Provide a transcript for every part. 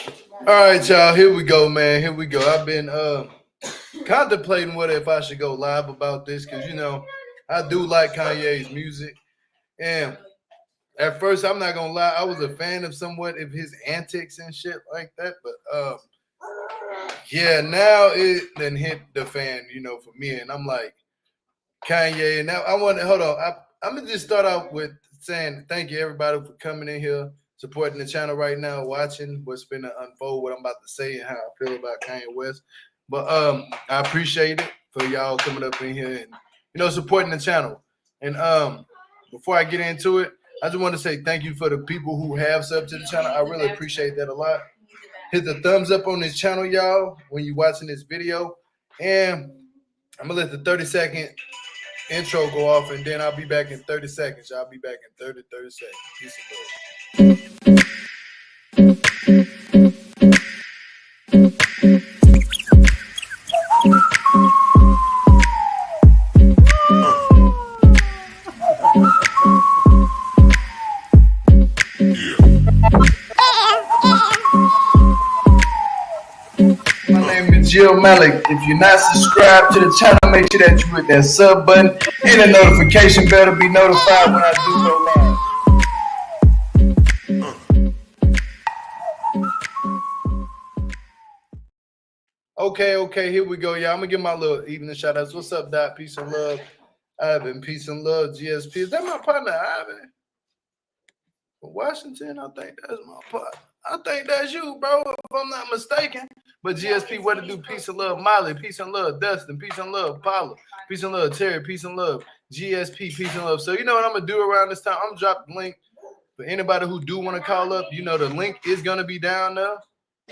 All right, y'all. Here we go, man. Here we go. I've been contemplating what if I should go live about this because I do like Kanye's music, and at first I'm not gonna lie, I was a fan of somewhat of his antics and shit like that, but yeah, now it then hit the fan, for me, and I'm like Kanye, and now I want to hold on. I'm gonna just start out with saying thank you everybody for coming in here, supporting the channel right now, watching what's been to unfold, what I'm about to say, and how I feel about Kanye West. But I appreciate it for y'all coming up in here and supporting the channel. And before I get into it, I just want to say thank you for the people who have subbed to the channel. I really appreciate that a lot. Hit the thumbs up on this channel, y'all, when you're watching this video. And I'm gonna let the 30-second intro go off, and then I'll be back in 30 seconds. I'll be back in 30 seconds. Peace and love. Jill Malik. If you're not subscribed to the channel, make sure that you hit that sub button and the notification bell to be notified when I do go live. Okay, here we go, y'all. I'm gonna give my little evening shout outs. What's up, Doc? Peace and love. Ivan, peace and love. GSP. Is that my partner, Ivan? From Washington? I think that's my partner. I think that's you, bro, if I'm not mistaken. But GSP, what to do? Peace and love, Molly. Peace and love, Dustin. Peace and love, Paula. Peace and love, Terry. Peace and love, GSP. Peace and love. So you know what I'm gonna do around this time? I'm gonna drop the link for anybody who do want to call up. The link is gonna be down there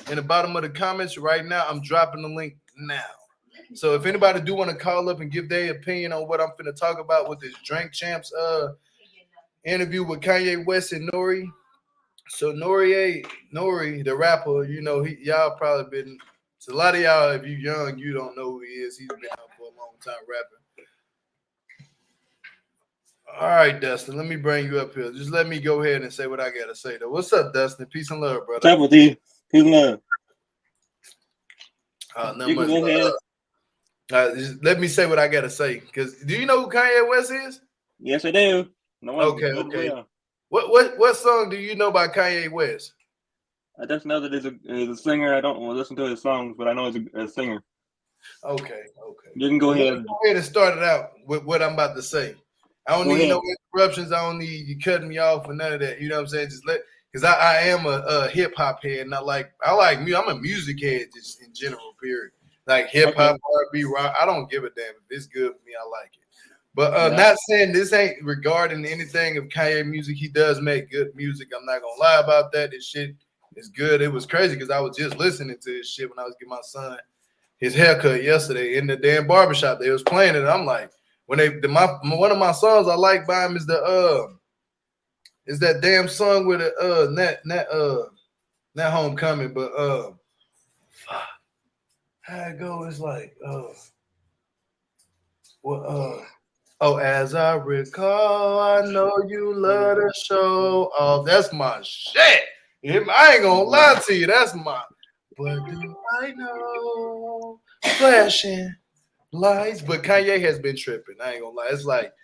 in the bottom of the comments right now. I'm dropping the link now. So if anybody do want to call up and give their opinion on what I'm finna talk about with this Drink Champs interview with Kanye West and Nori. So Nori, the rapper, y'all probably been. So a lot of y'all, if you're young, you don't know who he is. He's been out for a long time rapping. All right, Dustin, let me bring you up here. Just let me go ahead and say what I gotta say, though. What's up, Dustin? Peace and love, brother. What's up with you? Peace and love. Not much. Go ahead. Just let me say what I gotta say. Because do you know who Kanye West is? Yes, I do. No one okay. What song do you know by Kanye West? I just know that he's a singer. I don't listen to his songs, but I know he's a singer. Okay. You can go ahead. Go ahead and start it out with what I'm about to say. I don't need no interruptions. I don't need you cutting me off or none of that. You know what I'm saying? Just because I am a hip hop head, and I like music. I'm a music head just in general. Period. Like hip hop, R&B, rock. I don't give a damn if it's good for me. I like it. But not saying this ain't regarding anything of Kanye music. He does make good music. I'm not gonna lie about that. This shit is good. It was crazy because I was just listening to this shit when I was getting my son his haircut yesterday in the damn barbershop. They was playing it. And I'm like, one of my songs I like by him is that damn song with not Homecoming, but how it go? It's like as I recall, I know you love to show off. That's my shit. I ain't gonna lie to you. That's my. But do I know flashing lights? But Kanye has been tripping. I ain't gonna lie. It's like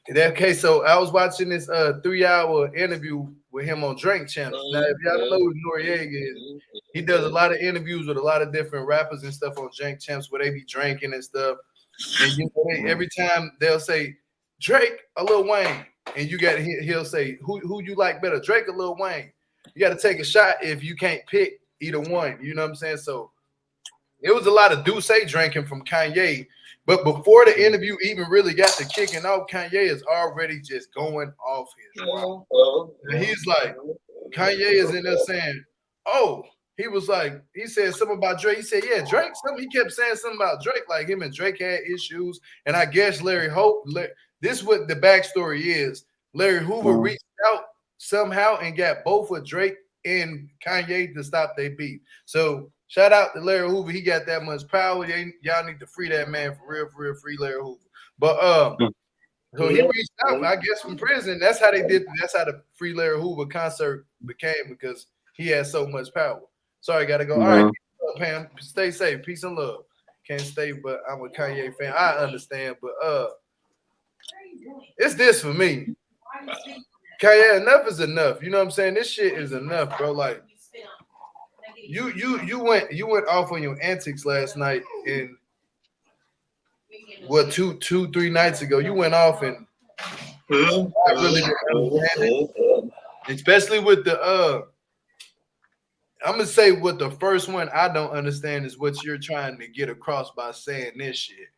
okay. So I was watching this 3-hour interview with him on Drink Champs. Now, if y'all don't know who Noriega is, he does a lot of interviews with a lot of different rappers and stuff on Drink Champs where they be drinking and stuff. And every time they'll say Drake or Lil Wayne, and he'll say who you like better, Drake or Lil Wayne. You got to take a shot if you can't pick either one. You know what I'm saying? So it was a lot of Douce drinking from Kanye, but before the interview even really got to kicking off, Kanye is already just going off his rock. And he's like, Kanye is in there saying, "Oh." He was like, he said something about Drake. He said, yeah, Drake, he kept saying something about Drake, like him and Drake had issues. And I guess this is what the backstory is. Larry Hoover reached out somehow and got both of Drake and Kanye to stop their beef. So shout out to Larry Hoover. He got that much power. Y'all need to free that man for real, free Larry Hoover. But so he reached out, I guess, from prison. That's how they did. That's how the Free Larry Hoover concert became, because he had so much power. Sorry, gotta go. All right, Pam, stay safe. Peace and love. Can't stay, but I'm a Kanye fan. I understand, but it's this for me. Kanye, enough is enough. You know what I'm saying? This shit is enough, bro. Like you went off on your antics last night, and what 3 nights ago you went off, and I really didn't understand it, especially with the I'm gonna say what the first one I don't understand is what you're trying to get across by saying this shit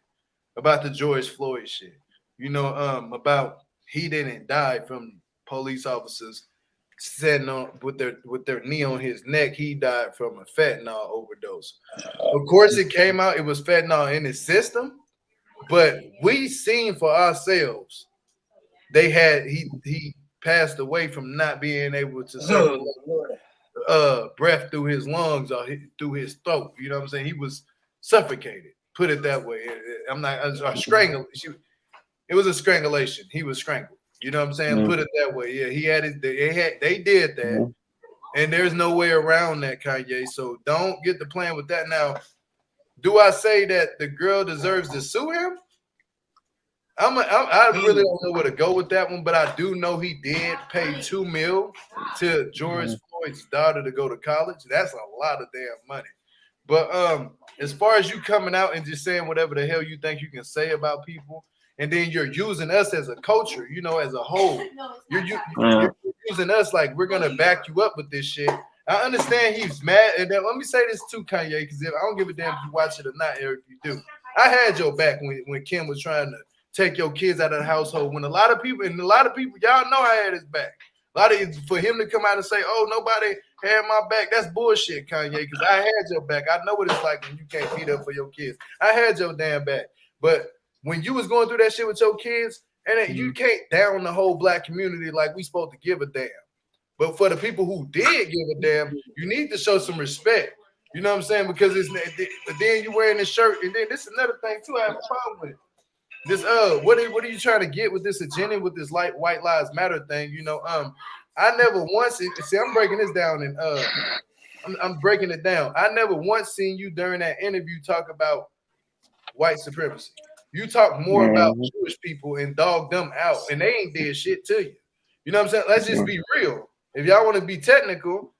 about the George Floyd shit. You know, about he didn't die from police officers sitting on with their knee on his neck. He died from a fentanyl overdose. Of course, it came out it was fentanyl in his system, but we seen for ourselves they had he passed away from not being able to circulate breath through his lungs or through his throat. You know what I'm saying? He was suffocated. Put it that way. I'm not strangled. It was a strangulation. He was strangled. You know what I'm saying? Put it that way. Yeah, he had it. They did that, and there's no way around that, Kanye. So don't get to playing with that. Now, do I say that the girl deserves to sue him? I really don't know where to go with that one, but I do know he did pay $2 million to George Floyd's daughter to go to college. That's a lot of damn money. But as far as you coming out and just saying whatever the hell you think you can say about people, and then you're using us as a culture, you know, as a whole, you're using us like we're gonna back you up with this shit. I understand he's mad, and then let me say this too, Kanye, because if I don't give a damn if you watch it or not, Eric, you do. I had your back when Kim was trying to take your kids out of the household. When a lot of people, y'all know I had his back. For him to come out and say, "Oh, nobody had my back," that's bullshit, Kanye. Because I had your back. I know what it's like when you can't beat up for your kids. I had your damn back. But when you was going through that shit with your kids, and you can't down the whole black community like we supposed to give a damn. But for the people who did give a damn, you need to show some respect. You know what I'm saying? Because but then you wearing this shirt, and then this is another thing too. I have a problem with. This what are you trying to get with this agenda with this white lives matter thing? You know, I never once see I'm breaking this down and I'm breaking it down. I never once seen you during that interview talk about white supremacy. You talk more about Jewish people and dog them out, and they ain't did shit to you. You know what I'm saying? Let's just be real. If y'all want to be technical,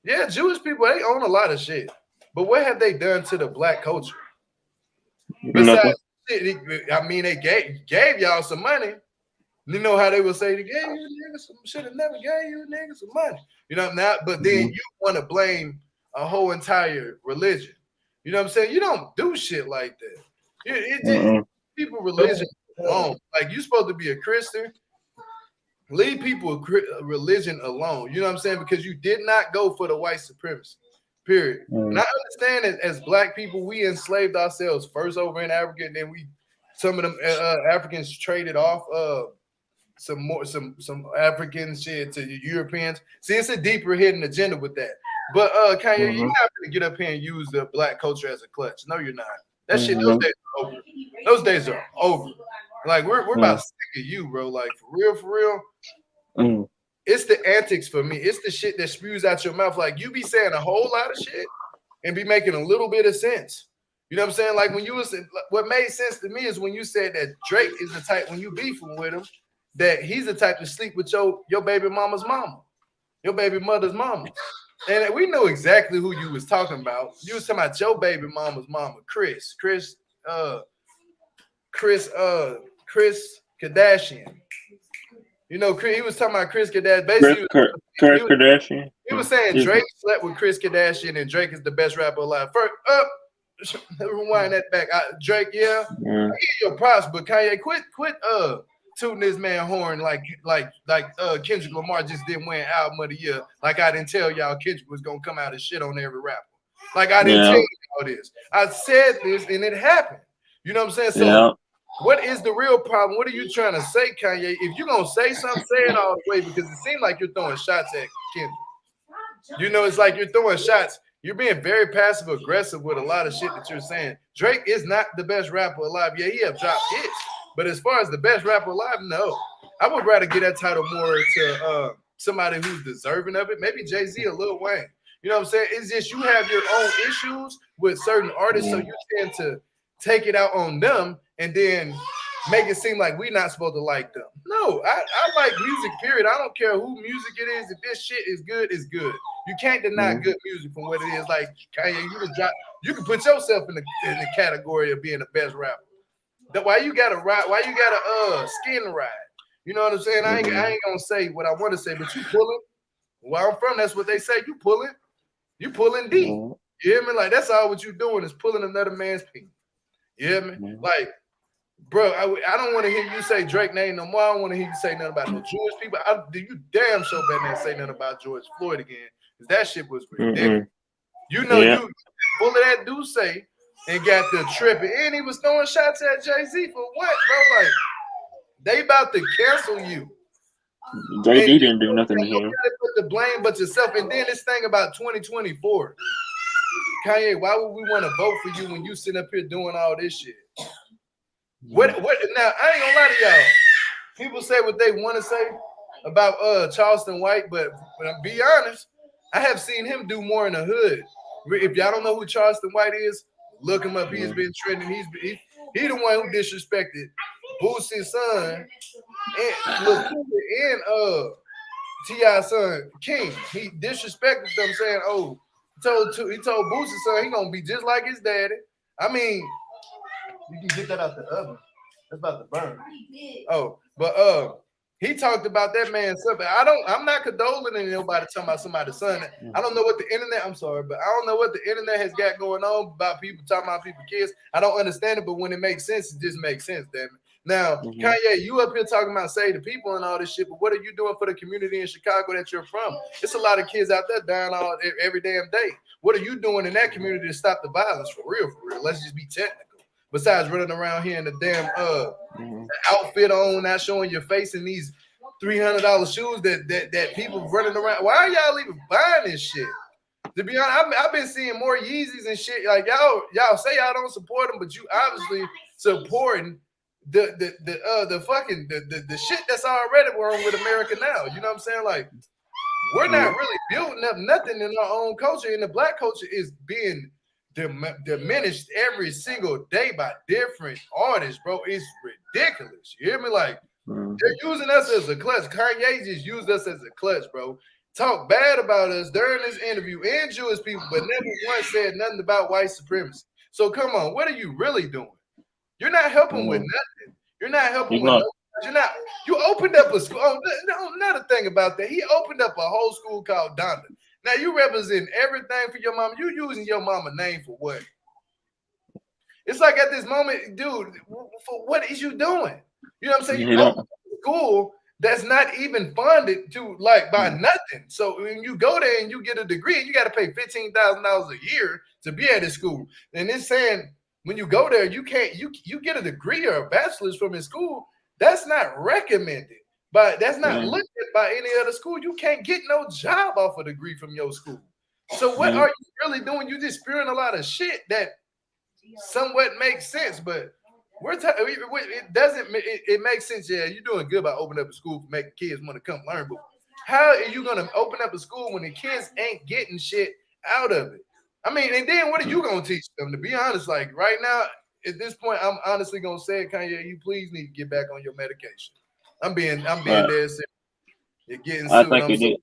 yeah, Jewish people they own a lot of shit, but what have they done to the black culture? Besides. I mean, they gave y'all some money. You know how they would say they gave you niggas some should have never gave you niggas some money. You know now, but then you want to blame a whole entire religion. You know what I'm saying? You don't do shit like that. People religion alone. Like you supposed to be a Christian. Leave people religion alone. You know what I'm saying? Because you did not go for the white supremacy. Period. And I understand that as black people, we enslaved ourselves first over in Africa, and then some of them Africans traded off some African shit to the Europeans. See, it's a deeper hidden agenda with that. But Kanye, you're not gonna get up here and use the black culture as a clutch. No, you're not. That shit, those days are over. Those days are over. Like we're about sick of you, bro. Like for real. It's the antics for me. It's the shit that spews out your mouth. Like you be saying a whole lot of shit and be making a little bit of sense. You know what I'm saying? Like when you was what made sense to me is when you said that Drake is the type when you beefing with him, that he's the type to sleep with your baby mama's mama, your baby mother's mama. And we know exactly who you was talking about. You was talking about your baby mama's mama, Chris Kardashian. You know, he was talking about Chris Kardashian. Basically, Kardashian. He was saying Drake slept with Chris Kardashian, and Drake is the best rapper alive. First, rewind that back. Drake, I give you props, but Kanye, quit tooting this man horn like Kendrick Lamar just didn't win album of the year. Like I didn't tell y'all Kendrick was gonna come out and shit on every rapper. Like I didn't tell y'all this. I said this, and it happened. You know what I'm saying? So. What is the real problem? What are you trying to say, Kanye? If you're going to say something, say it all the way because it seems like you're throwing shots at Kendrick. You know, it's like you're throwing shots. You're being very passive aggressive with a lot of shit that you're saying. Drake is not the best rapper alive. Yeah, he have dropped hits. But as far as the best rapper alive, no. I would rather get that title more to somebody who's deserving of it. Maybe Jay-Z or Lil Wayne. You know what I'm saying? It's just you have your own issues with certain artists, so you tend to take it out on them and then make it seem like we're not supposed to like them. No, I like music, period. I don't care who music it is. If this shit is good, it's good. You can't deny good music from what it is. Like Kanye, you can put yourself in the category of being the best rapper. Why you gotta ride? Why you gotta skin ride? You know what I'm saying? I ain't gonna say what I want to say, but you pulling. Where I'm from, that's what they say. You pulling deep. You hear me? Like that's all what you doing is pulling another man's penis. You hear me? Like, bro, I don't want to hear you say Drake name no more. I don't want to hear you say nothing about no Jewish people. You damn sure better not say nothing about George Floyd again, because that shit was ridiculous. You know, you full of that do say and got the tripping, and he was throwing shots at Jay-Z for what, bro? Like, they about to cancel you. Jay-Z didn't do nothing to him. Put the blame but yourself. And then this thing about 2024. Kanye, why would we want to vote for you when you sitting up here doing all this shit? What now? I ain't gonna lie to y'all. People say what they want to say about Charleston White, but I'll be honest, I have seen him do more in the hood. If y'all don't know who Charleston White is, look him up. He has been trending. He the one who disrespected Boosie's son and T.I.'s son King. He disrespected them, saying, "Oh, he told Boosie's son he gonna be just like his daddy." I mean, you can get that out the oven. That's about to burn. Oh, but he talked about that man's son. I'm not condoling nobody talking about somebody's son. I don't know what the internet. I'm sorry, but I don't know what the internet has got going on about people talking about people's kids. I don't understand it, but when it makes sense, it just makes sense. Damn it. Now, Kanye, you up here talking about save the people and all this shit, but what are you doing for the community in Chicago that you're from? It's a lot of kids out there dying every damn day. What are you doing in that community to stop the violence for real? Let's just be technical. Besides running around here in the damn outfit on, not showing your face in these $300 shoes that people running around. Why are y'all even buying this shit? To be honest, I've been seeing more Yeezys and shit. Like y'all say y'all don't support them, but you obviously supporting the shit that's already wrong with America now. You know what I'm saying? Like, we're not really building up nothing in our own culture, and the black culture is being diminished every single day by different artists, bro. It's ridiculous. You hear me? Like, they're using us as a clutch. Kanye just used us as a clutch, bro. Talk bad about us during this interview and Jewish people, but never once said nothing about white supremacy. So come on, what are you really doing? You're not helping with nothing. You're not helping with nothing. You opened up a school. Oh, no, another thing about that. He opened up a whole school called Donda. Now you represent everything for your mama. You using your mama name for what? It's like at this moment, dude, for what is you doing? You know what I'm saying? You open a school that's not even funded to by nothing. So when you go there and you get a degree, you got to pay $15,000 a year to be at this school. And it's saying when you go there, you can't you get a degree or a bachelor's from his school. That's not recommended, but that's not looked at by any other school. You can't get no job off a degree from your school. So what are you really doing? You just spewing a lot of shit that somewhat makes sense, but it doesn't. It makes sense. Yeah, you're doing good by opening up a school for making kids want to come learn. But how are you going to open up a school when the kids ain't getting shit out of it? I mean, and then what are you going to teach them? To be honest, like right now, at this point, I'm honestly going to say, Kanye, you please need to get back on your medication. I'm being dead serious. You're getting sued.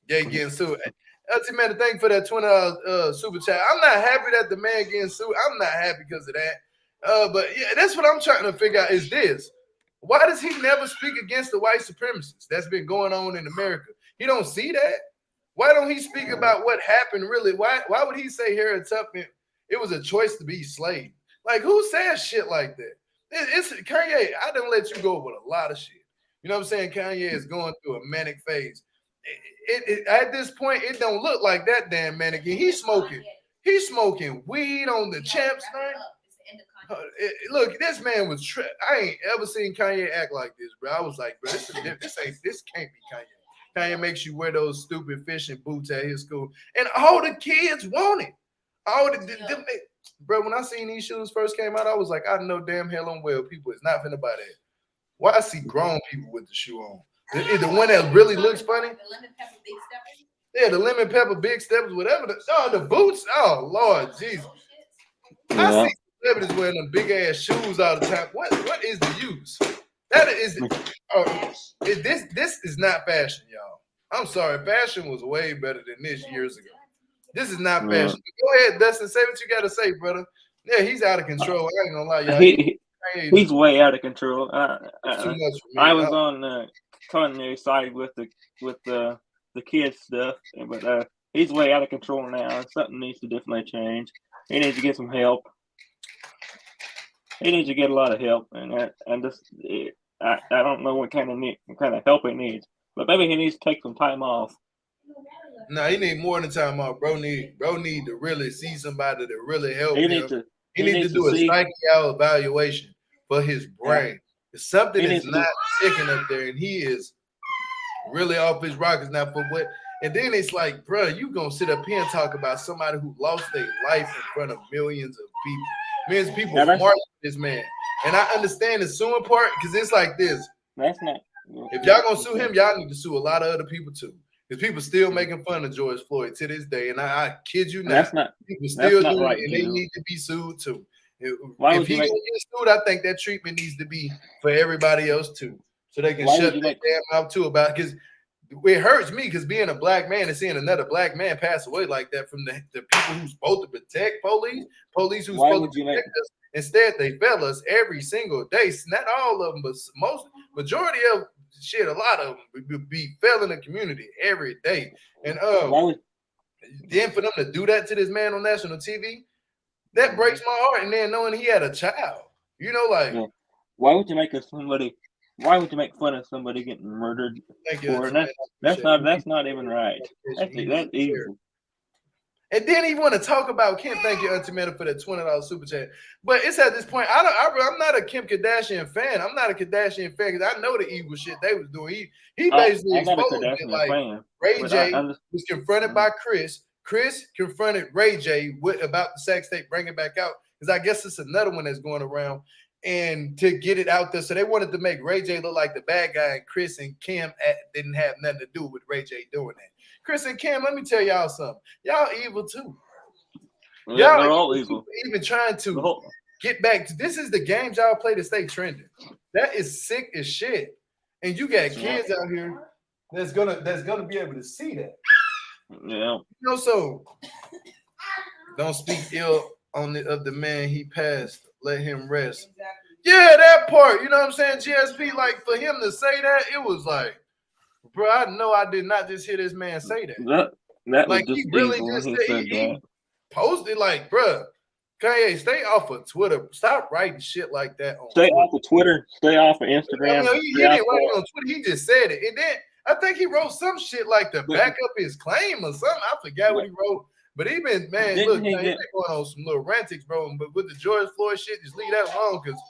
You're getting sued. Ultimately, thank you for that $20 super chat. I'm not happy that the man getting sued. I'm not happy because of that. But yeah, that's what I'm trying to figure out is this. Why does he never speak against the white supremacists that's been going on in America? He don't see that. Why don't he speak about what happened really? Why would he say Harriet Tubman, it was a choice to be slave? Like, who says shit like that? It's Kanye, I done let you go with a lot of shit. You know what I'm saying? Kanye is going through a manic phase. At this point, it don't look like that damn manic. He's smoking weed on the Champs thing. Look, this man was I ain't ever seen Kanye act like this, bro. I was like, bro, this can't be Kanye. Kanye makes you wear those stupid fishing boots at his school, and all the kids want it. Bro, when I seen these shoes first came out, I was like, I know damn hell and well people is not finna buy that. Why I see grown people with the shoe on? The one that really looks funny. Yeah, the lemon pepper big steps, whatever. The boots. Oh Lord, Jesus. I Yeah. see celebrities wearing them big ass shoes all the time. What is the use? That is this is not fashion, y'all. I'm sorry, fashion was way better than this years ago. This is not Yeah. fashion. Go ahead, Dustin. Say what you got to say, brother. Yeah, he's out of control. I ain't gonna lie, y'all. He's way out of control. It's too much for me. I was on Kanye's side with the kids stuff, but he's way out of control now. Something needs to definitely change. He needs to get some help. He needs to get a lot of help, and just I don't know what kind of help he needs, but maybe he needs to take some time off. No, he need more than time off. Bro need to really see somebody to really help He him. needs to. He needs to do a psych evaluation for his brain. Something is not ticking up there, and he is really off his rockers now for what. And then it's like, bro, you gonna sit up here and talk about somebody who lost their life in front of millions of people. Millions of people marching this man. And I understand the suing part because it's like this. That's not. If y'all gonna sue him, y'all need to sue a lot of other people too. Because people still making fun of George Floyd to this day. And I kid you not. People still doing it, and they need to be sued too. If he gonna get sued, I think that treatment needs to be for everybody else too. So they can shut their damn mouth too about it. Because it hurts me because being a black man and seeing another black man pass away like that from the people who's supposed to protect police who's supposed to protect us. Instead, they fail us every single day. Not all of them, but majority of shit, a lot of them would be failing the community every day. And then for them to do that to this man on national TV, that breaks my heart. And then knowing he had a child, like why would you make somebody? Why would you make fun of somebody getting murdered? Thank you. That's not even right. That's evil. And then he want to talk about Kim. Thank you, Auntie Meta, for that $20 super chat. But it's at this point, I'm not a Kim Kardashian fan. I'm not a Kardashian fan because I know the evil shit they was doing. He basically exposed it. Like Ray J was confronted by Chris. Chris confronted Ray J about the sex tape, bring it back out because I guess it's another one that's going around. And to get it out there, so they wanted to make Ray J look like the bad guy, and Chris and Kim didn't have nothing to do with Ray J doing that. Chris and Kim, let me tell y'all something. Y'all evil too. Yeah, they're all evil. Even trying to get back to this is the games y'all play to stay trending. That is sick as shit. And you got kids out here that's gonna be able to see that. Yeah. So don't speak ill of the man he passed. Let him rest. Exactly. Yeah, that part. You know what I'm saying? GSP, like for him to say that, it was like, bro, I know I did not just hear this man say that. That like was he really just he posted like, bro, Kanye, stay off of Twitter. Stop writing shit like that. Stay off of Twitter. Stay off of Instagram. He didn't write it on Twitter. He just said it, and then I think he wrote some shit like to back up his claim or something. I forgot what he wrote. But he been, man, look, he been going on some little antics, bro. But with the George Floyd shit, just leave that alone because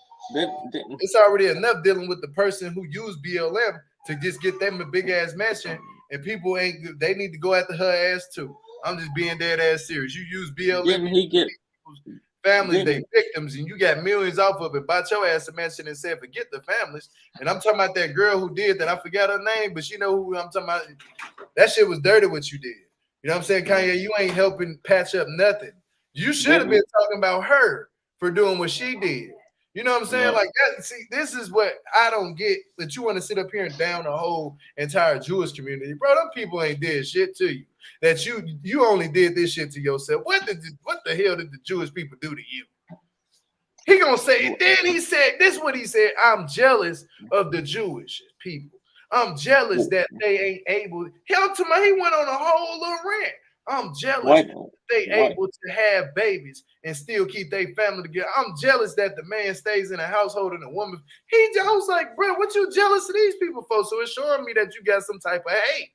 it's already enough dealing with the person who used BLM to just get them a big ass mansion, and people they need to go after her ass too. I'm just being dead ass serious. You use BLM, families, they victims, and you got millions off of it. Bought your ass a mansion and said, forget the families. And I'm talking about that girl who did that. I forgot her name, but she know who I'm talking about. That shit was dirty what you did. You know what I'm saying, Kanye? You ain't helping patch up nothing. You should have been talking about her for doing what she did. You know what I'm saying? Yeah. Like that. See, this is what I don't get. That you want to sit up here and down the whole entire Jewish community, bro. Them people ain't did shit to you. That you only did this shit to yourself. What the hell did the Jewish people do to you? He gonna say. And then he said, "This is what he said. I'm jealous of the Jewish people. I'm jealous that they ain't able." Hell, to me, he went on a whole little rant. I'm jealous that they able to have babies and still keep their family together. I'm jealous that the man stays in a household and the woman. I was like, bro, what you jealous of these people for? So it's showing me that you got some type of hate.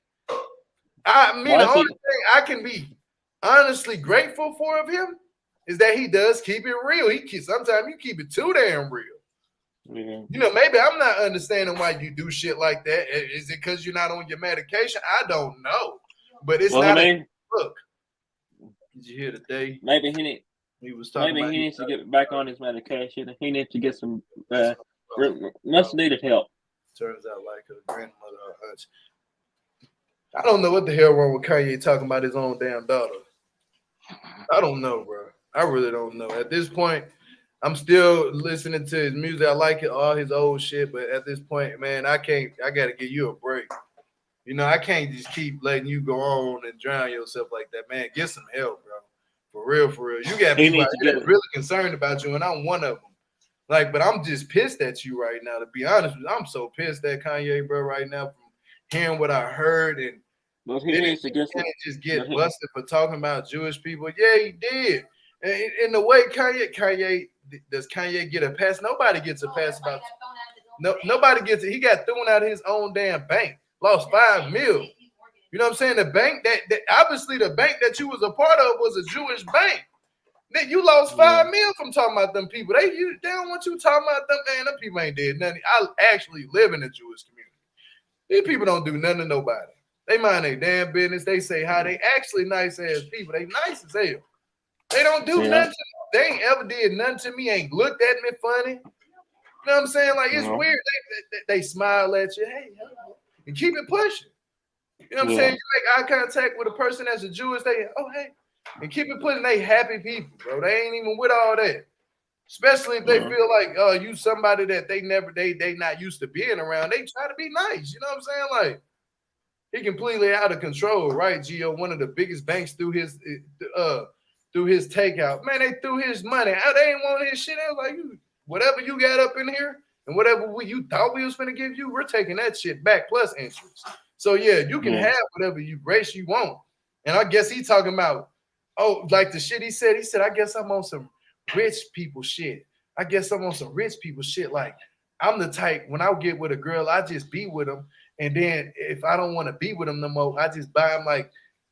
I mean, the only thing I can be honestly grateful for of him is that he does keep it real. Sometimes you keep it too damn real. Yeah. You know, maybe I'm not understanding why you do shit like that. Is it because you're not on your medication? I don't know. But it's not a look. Did you hear today? Maybe he was talking maybe he needs to get back on his medication. He needs to get some much needed help. Turns out like a grandmother or aunt. I don't know what the hell wrong with Kanye talking about his own damn daughter. I don't know, bro. I really don't know. At this point, I'm still listening to his music. I like it, all his old shit, but at this point, man, I can't. I gotta give you a break. You know, I can't just keep letting you go on and drown yourself like that, man. Get some help, bro. For real, for real. You got He people out needs to here get that's it. really concerned about you, and I'm one of them. Like, but I'm just pissed at you right now. To be honest with you, I'm so pissed at Kanye, bro, right now from hearing what I heard, and But he didn't needs to get it. Kanye just But get he, busted for talking about Jewish people? Yeah, he did. And in the way Kanye does Kanye get a pass? Nobody gets a pass about. No, nobody gets it. He got thrown out of his own damn bank. Lost 5 mil. You know what I'm saying? The bank that obviously the bank that you was a part of was a Jewish bank. Then you lost yeah. 5 mil from talking about them people. They don't want you talking about them, man. Them people ain't did nothing. I actually live in the Jewish community. These people don't do nothing to nobody. They mind their damn business. They say hi. They actually nice ass people. They nice as hell. They don't do Yeah. nothing to me. They ain't ever did nothing to me. Ain't looked at me funny. You know what I'm saying? Like it's Yeah. weird. They smile at you, hey, and keep it pushing. You know what I'm Yeah. saying? You make eye contact with a person that's a Jewish, they oh hey, and keep it pushing. They happy people, bro. They ain't even with all that. Especially if they Yeah. feel like you somebody that they not used to being around. They try to be nice. You know what I'm saying? Like he completely out of control, right? Gio, one of the biggest banks through his takeout. Man, they threw his money out. They ain't want his shit. They was like, you whatever you got up in here and whatever you thought we was gonna give you, we're taking that shit back plus interest. So yeah, you can Yeah. have whatever you race you want. And I guess he talking about like the shit he said. He said, I guess I'm on some rich people shit. I guess I'm on some rich people shit. Like I'm the type when I get with a girl, I just be with them. And then if I don't want to be with them no more, I just buy them like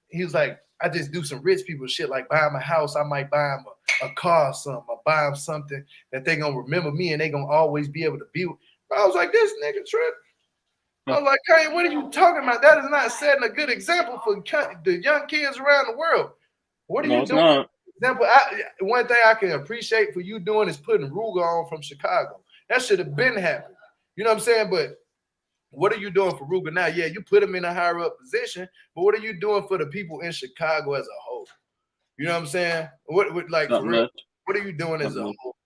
he was like, I just do some rich people shit, like buy him a house. I might buy him a car or something. I buy him something that they gonna remember me and they gonna always be able to be with. I was like, this nigga trip. I was like, Kanye, what are you talking about? That is not setting a good example for the young kids around the world. What are No, you it's doing? not. Example, one thing I can appreciate for you doing is putting Ruger on from Chicago. That should have been happening. You know what I'm saying? But what are you doing for Ruger now? Yeah, you put him in a higher up position, but what are you doing for the people in Chicago as a whole? You know what I'm saying? What like Not for real? much. What are you doing Not as a much. whole?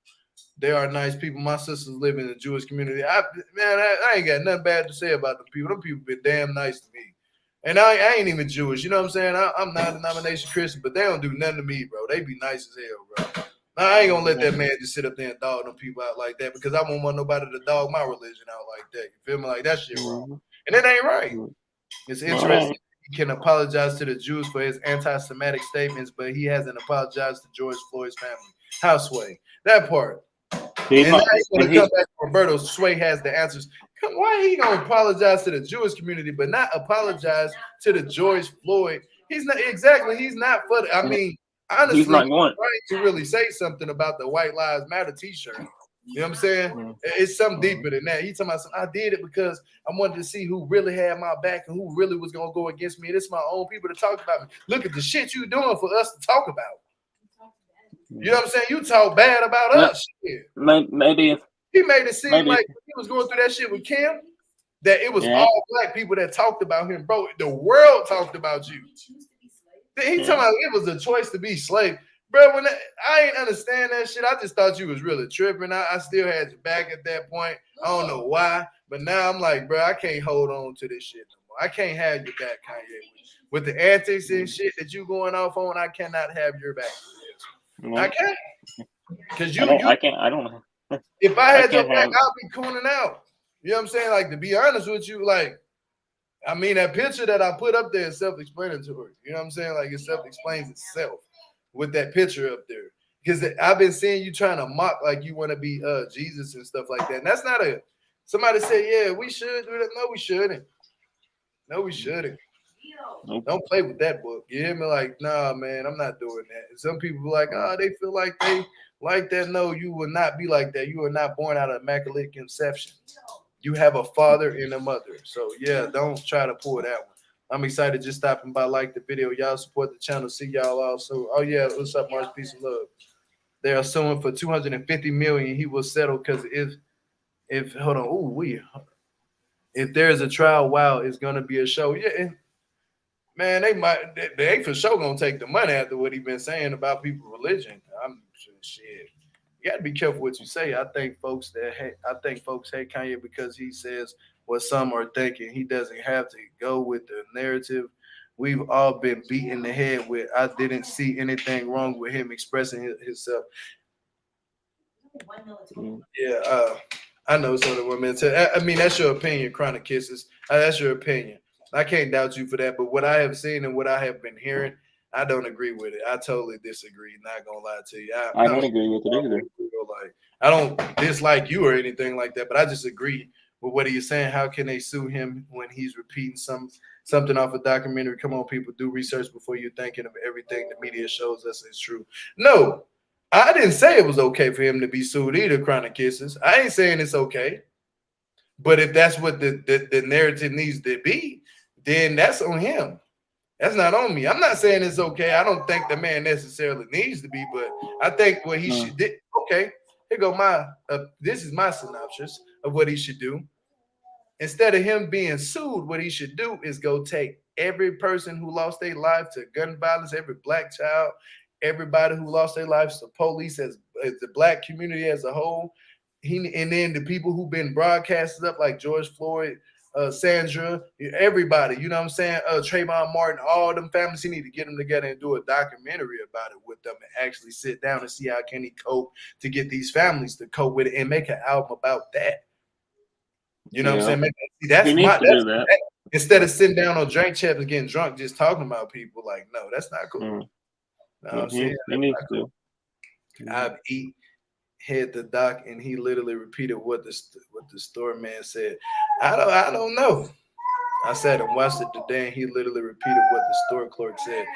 They are nice people. My sisters live in the Jewish community. I ain't got nothing bad to say about them people. Them people been damn nice to me. And I ain't even Jewish. You know what I'm saying? I'm not a denomination Christian, but they don't do nothing to me, bro. They be nice as hell, bro. Now, I ain't gonna let that man just sit up there and dog them people out like that because I won't want nobody to dog my religion out like that. You feel me? Like that shit wrong. Mhm. And it ain't right. It's All interesting. right. He can apologize to the Jews for his anti-Semitic statements, but he hasn't apologized to George Floyd's family. How Sway? That part. He's And now not. he's And gonna come he's back. Roberto Sway has the answers. Why he gonna apologize to the Jewish community, but not apologize to the George Floyd? He's not exactly. He's not for. I mean, he's honestly, not he's going. trying to really say something about the White Lives Matter T-shirt. You know what I'm saying? Mhm. It's something Mhm. deeper than that. He talking about I did it because I wanted to see who really had my back and who really was gonna go against me. And it's my own people to talk about me. Look at the shit you doing for us to talk about. You know what I'm saying? You talk bad about Ma- us. Shit. Maybe if He made it seem maybe like when he was going through that shit with Kim, that it was yeah, all black people that talked about him, bro. The world talked about you. He talking yeah. about it was a choice to be slave, bro. I ain't understand that shit. I just thought you was really tripping. I still had your back at that point. I don't know why, but now I'm like, bro, I can't hold on to this shit no more. I can't have your back, Kanye. With the antics and shit that you going off on, I cannot have your back. I No, can't, cause I you don't. you I can't. I don't know. if I I had your can't back, have. I'll be cooning out. You know what I'm saying? Like to be honest with you, like I mean that picture that I put up there is self-explanatory. You know what I'm saying? Like it self-explains itself with that picture up there. Because I've been seeing you trying to mock like you want to be Jesus and stuff like that. And that's not a somebody said, yeah, we should do that. No, we shouldn't. No, we shouldn't. Nope. Don't play with that book. You hear me? Like, nah, man, I'm not doing that. And some people are like, oh, they feel like they like that. No, you will not be like that. You are not born out of immaculate conception. You have a father and a mother. So yeah, don't try to pull that one. I'm excited just stopping by, like the video. Y'all support the channel. See y'all also. Oh yeah, what's up, March? Peace and love. They are suing for 250 million. He will settle because if hold on, if there is a trial, wow, it's gonna be a show. Yeah, Man, they for sure gonna take the money after what he been saying about people's religion. I'm shit. You gotta be careful what you say. I think folks hate Kanye because he says what some are thinking. He doesn't have to go with the narrative. We've all been beaten in the head with. I didn't see anything wrong with him expressing himself. Yeah, I know some of the women. I mean, that's your opinion. Chronic Kisses. That's your opinion. I can't doubt you for that. But what I have seen and what I have been hearing, I don't agree with it. I totally disagree. Not gonna lie to you. I don't agree with it either. Like, I don't dislike you or anything like that, but I just agree with what he's saying. How can they sue him when he's repeating something off a documentary? Come on, people, do research before you're thinking of everything the media shows us is true. No, I didn't say it was okay for him to be sued either, Chronic Kisses. I ain't saying it's okay. But if that's what the narrative needs to be, then that's on him. That's not on me. I'm not saying it's okay. I don't think the man necessarily needs to be, but I think what he should do. Okay, here go this is my synopsis of what he should do. Instead of him being sued, what he should do is go take every person who lost their life to gun violence, every black child, everybody who lost their lives to police as the black community as a whole. And then the people who've been broadcasted up like George Floyd, Sandra, everybody, you know what I'm saying? Trayvon Martin, all them families, he need to get them together and do a documentary about it with them and actually sit down and see how can he cope to get these families to cope with it and make an album about that. You know what I'm saying? That's that. Instead of sitting down on drink champs and getting drunk, just talking about people, like, no, that's not cool. No, I'm saying cool. I've hit the doc and he literally repeated what the store man said. I don't know. I sat and watched it today and he literally repeated what the store clerk said.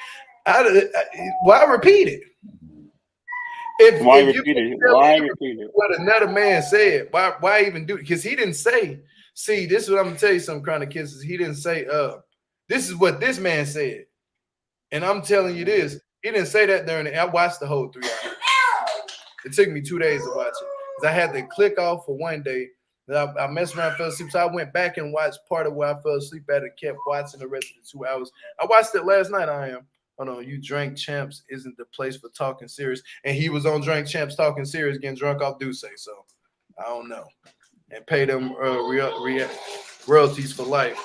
Why repeat it? Why repeat it? What another man said. Why even do it? Because he didn't say, see, this is what I'm gonna tell you, some Chronic Kisses. He didn't say, this is what this man said. And I'm telling you this, he didn't say that during it. I watched the whole 3 hours. It took me 2 days to watch it. Because I had to click off for one day. I messed around, fell asleep. So I went back and watched part of where I fell asleep at and kept watching the rest of the 2 hours. I watched it last night. Hold on, you Drink Champs isn't the place for talking serious. And he was on Drink Champs talking serious, getting drunk off Duce. So I don't know. And pay them royalties for life.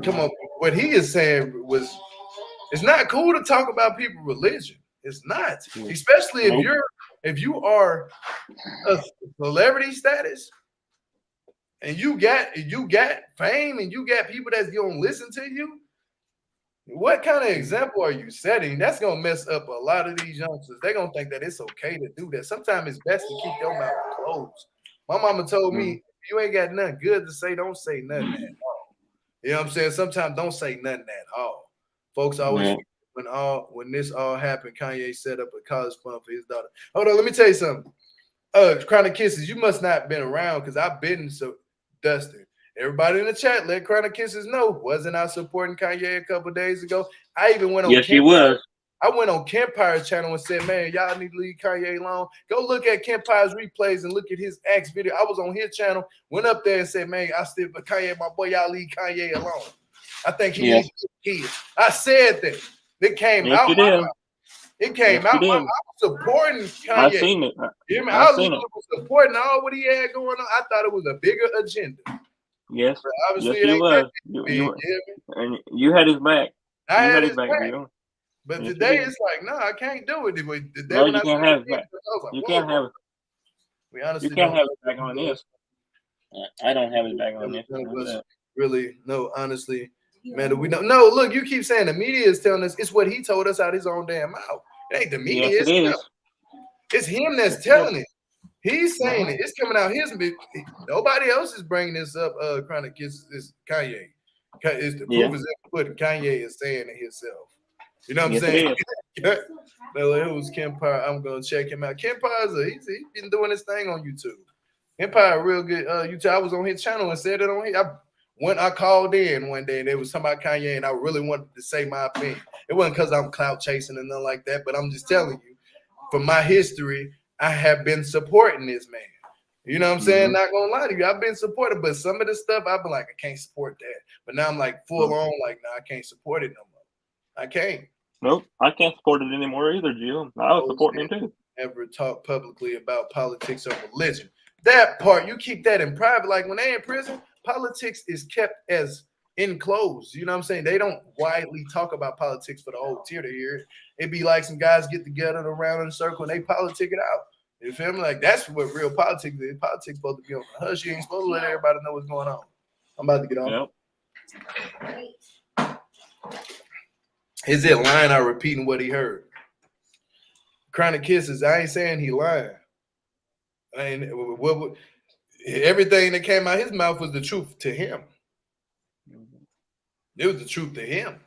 Come on. What he is saying was, it's not cool to talk about people's religion. It's not. Especially if you are a celebrity status and you got fame and you got people that's gonna listen to you. What kind of example are you setting? That's gonna mess up a lot of these youngsters. They're gonna think that it's okay to do that. Sometimes it's best to keep your mouth closed. My mama told me, if you ain't got nothing good to say, don't say nothing at all. You know what I'm saying? Sometimes don't say nothing at all. Folks always when this all happened, Kanye set up a college fund for his daughter. Hold on, let me tell you something. Chronic Kisses, you must not have been around because I've been so Dustin. Everybody in the chat, let Chronic Kisses know. Wasn't I supporting Kanye a couple days ago? I even went on. Yes, he was. I went on Kempire's channel and said, man, y'all need to leave Kanye alone. Go look at Kempire's replays and look at his Axe video. I was on his channel, went up there and said, man, I still, but Kanye, my boy, y'all leave Kanye alone. I think he needs kids. I said that. It came out. It came out. I was supporting Kanye. I seen it. I was supporting all what he had going on. I thought it was a bigger agenda. Yes. But obviously, yes, it was. And you had his back. I had his back. But today it's like, no, I can't do it. No, you can't have it back. You can't have it. We honestly you can't have it back on this. I don't have it back on this. Really, no, honestly. Man, we don't. No, look, you keep saying the media is telling us. It's what he told us out his own damn mouth. It ain't the media. Yes, it's him that's telling it. He's saying it. It's coming out his. Nobody else is bringing this up. Chronic Kisses is Kanye. It's the proof is putting Kanye is saying it himself. You know what I'm saying? No, it was Kempire. I'm gonna check him out. Kempire's he's been doing his thing on YouTube. Empire, real good. YouTube. I was on his channel and said it on here. When I called in one day and they was talking about Kanye and I really wanted to say my opinion. It wasn't because I'm clout chasing and nothing like that, but I'm just telling you, from my history, I have been supporting this man. You know what I'm saying? Not gonna lie to you, I've been supportive, but some of the stuff I've been like, I can't support that. But now I'm like full on, like, nah, I can't support it no more. I can't. Nope, I can't support it anymore either, Jill. I was Those supporting him that too. ever talk publicly about politics or religion. That part, you keep that in private. Like when they in prison, politics is kept as enclosed. You know what I'm saying? They don't widely talk about politics for the whole tier to hear it. It'd be like some guys get together around in a circle and they politic it out. You feel me? Like that's what real politics is. Politics supposed to be on the hush. You ain't supposed to let everybody know what's going on. I'm about to get on. Yep. Is it lying or repeating what he heard? Chronic kisses. I ain't saying he lying. What everything that came out his mouth was the truth to him. It was the truth to him.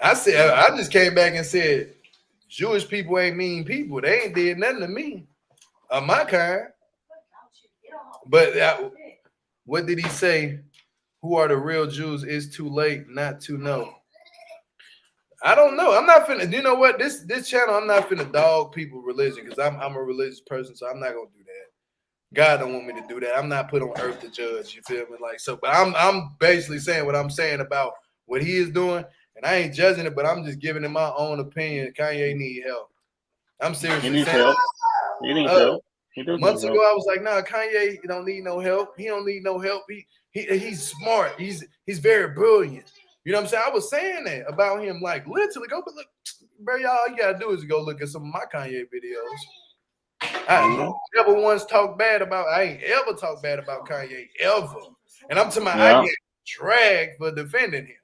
I said, I just came back and said, Jewish people ain't mean people. They ain't did nothing to me, of my kind. But what did he say? Who are the real Jews? It's too late not to know. I don't know. I'm not finna. You know what? This channel, I'm not finna dog people religion because I'm a religious person, so I'm not gonna do that. God don't want me to do that. I'm not put on earth to judge. You feel me? Like so, but I'm basically saying what I'm saying about what he is doing, and I ain't judging it, but I'm just giving him my own opinion. Kanye need help. I'm seriously He needs saying. help. He needs help. He does Months need ago, help. I was like, nah, Kanye don't need no help. He don't need no help. He's smart. He's very brilliant. You know what I'm saying? I was saying that about him, like literally. Go but look, bro. All you gotta do is go look at some of my Kanye videos. I never once talked bad about. I ain't ever talked bad about Kanye ever. And I'm talking about I get dragged for defending him.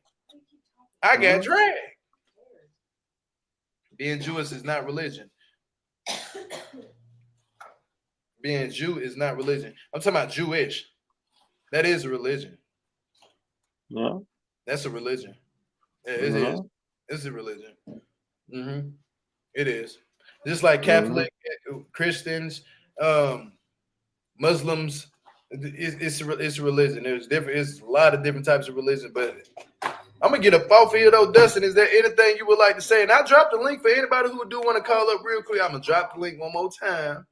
I got dragged. Being Jewish is not religion. Being Jew is not religion. I'm talking about Jewish. That is a religion. Yeah. That's a religion. It is. It's a religion. Mm-hmm. It is. Just like Catholic, Christians, Muslims, it's a religion. There's different. It's a lot of different types of religion. But I'm gonna get a off here though, Dustin. Is there anything you would like to say? And I'll drop the link for anybody who do want to call up real quick. I'm gonna drop the link one more time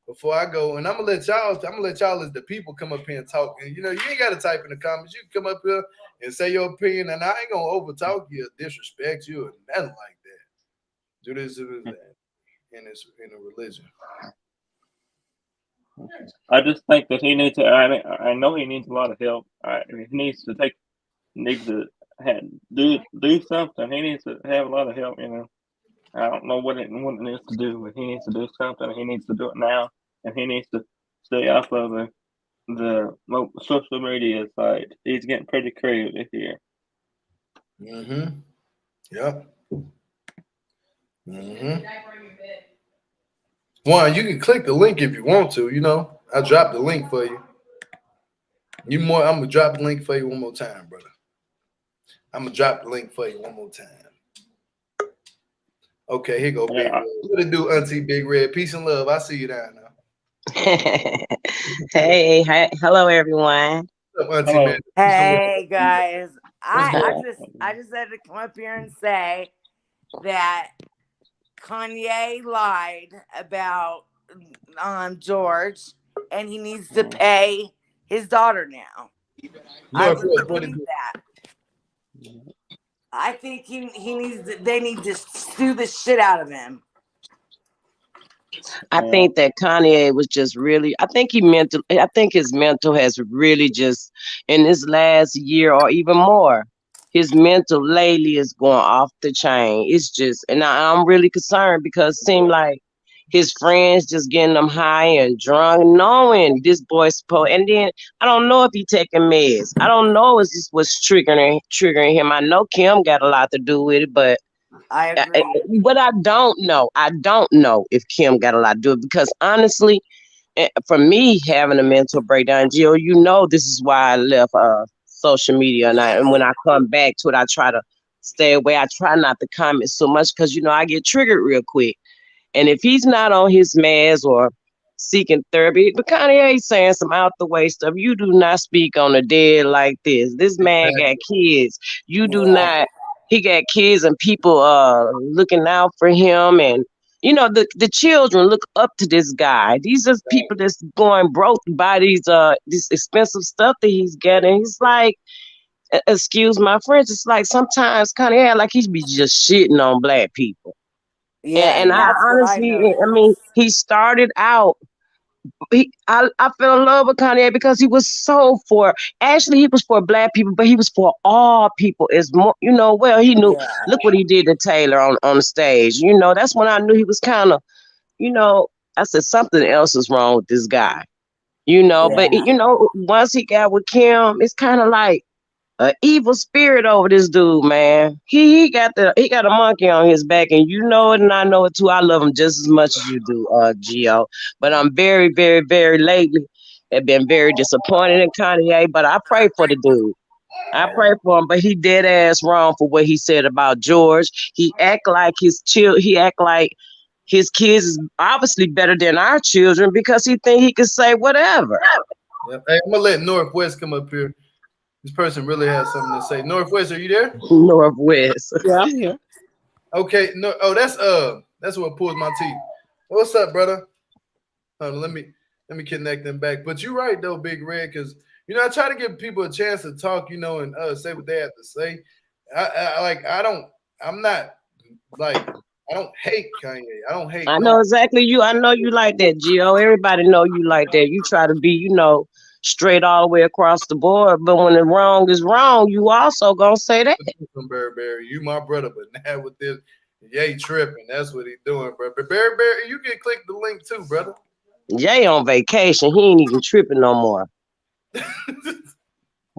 before I go, and I'm gonna let y'all as the people come up here and talk. And you know, you ain't gotta type in the comments. You can come up here and say your opinion, and I ain't gonna overtalk you or disrespect you or nothing like that. Do this and that in a religion. I just think that he needs to. I know he needs a lot of help. He needs to do something. He needs to have a lot of help. You know, I don't know what it needs to do, but he needs to do something. He needs to do it now, and he needs to stay off of the social media site. He's getting pretty creative here. Mm-hmm. Yep. Mm-hmm. Juan, you can click the link if you want to. You know, I dropped the link for you. I'm gonna drop the link for you one more time, brother. I'm gonna drop the link for you one more time. Okay, here go Big Red. What it do, Auntie Big Red? Peace and love. I see you down now. Hey, hello everyone. What's up, Auntie man? Hey guys, I just had to come up here and say that Kanye lied about George, and he needs to pay his daughter now. I really believe that. I think they need to sue the shit out of him. I think that Kanye was just really, I think his mental has really just in this last year or even more, his mental lately is going off the chain. It's just, and I'm really concerned because it seemed like his friends just getting them high and drunk, knowing this boy's supposed, and then I don't know if he taking meds. I don't know if this was triggering him. I know Kim got a lot to do with it, but I agree. But I don't know. I don't know if Kim got a lot to do it because honestly, for me having a mental breakdown, Jill, you know this is why I left social media, and when I come back to it, I try to stay away. I try not to comment so much because you know I get triggered real quick. And if he's not on his meds or seeking therapy, but Kanye saying some out the way stuff. You do not speak on a dead like this. This man got kids. You do not. He got kids and people looking out for him, and the children look up to this guy. These are people that's going broke to buy these this expensive stuff that he's getting. He's like, excuse my French, it's like sometimes kind of like he's be just shitting on black people. Yeah, And I that's what I honestly, I mean, noticed. he started out. I fell in love with Kanye because he was so for. Actually, he was for black people, but he was for all people. Is more, well, he knew. Yeah, Look what he did to Taylor on the stage. That's when I knew he was kind of. I said something else is wrong with this guy. But yeah, once he got with Kim, it's kind of like an evil spirit over this dude, man. He got a monkey on his back, and you know it, and I know it too. I love him just as much as you do, Gio. But I'm very, very, very lately have been very disappointed in Kanye. But I pray for the dude. I pray for him, but he dead ass wrong for what he said about George. He act like he act like his kids is obviously better than our children because he think he can say whatever. Yep. Hey, I'm gonna let Northwest come up here. This person really has something to say. Northwest, are you there? Northwest. Yeah, I'm here. Okay. No. Oh, that's what pulls my teeth. What's up, brother? Let me connect them back. But you're right though, Big Red, because I try to give people a chance to talk, and say what they have to say. I'm not like I don't hate Kanye. I don't hate I no. know exactly you. I know you like that, Gio. Everybody know you like that. You try to be, straight all the way across the board. But when the wrong is wrong, you also gonna say that. Barry, you my brother, but now with this, yay tripping. That's what he doing, bro. But Barry, you can click the link too, brother. Jay on vacation. He ain't even tripping no more.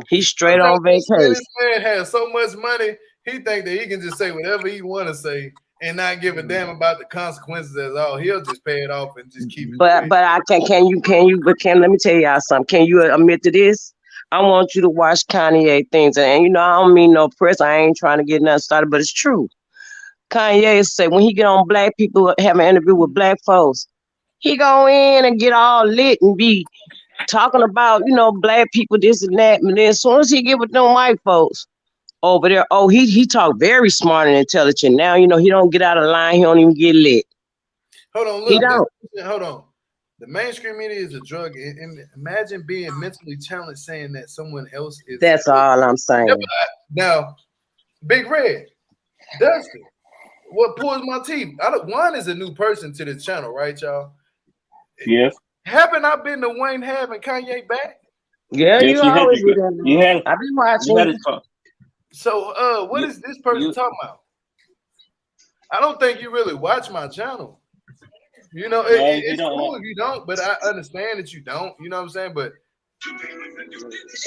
He's straight on vacation. This man has so much money, he think that he can just say whatever he want to say and not give a damn about the consequences at all. He'll just pay it off and just keep it. But I can let me tell y'all something. Can you admit to this? I want you to watch Kanye things, and I don't mean no press. I ain't trying to get nothing started, but it's true. Kanye said when he get on black people have an interview with black folks, he go in and get all lit and be talking about black people this and that, and then as soon as he get with them white folks over there, he talk very smart and intelligent. Now he don't get out of line. He don't even get lit. Hold on, look. He don't. Hold on. The mainstream media is a drug. And imagine being mentally challenged saying that someone else is. That's all I'm saying. Now, Big Red, Dustin, what pulls my teeth? One is a new person to this channel, right, y'all? Yes. Haven't I been to Wayne having Kanye back? Yeah, Yes, you always do that. You had. I've been watching. You had his phone. So, what is this person talking about? I don't think you really watch my channel. It's cool if you don't, but I understand that you don't. You know what I'm saying? But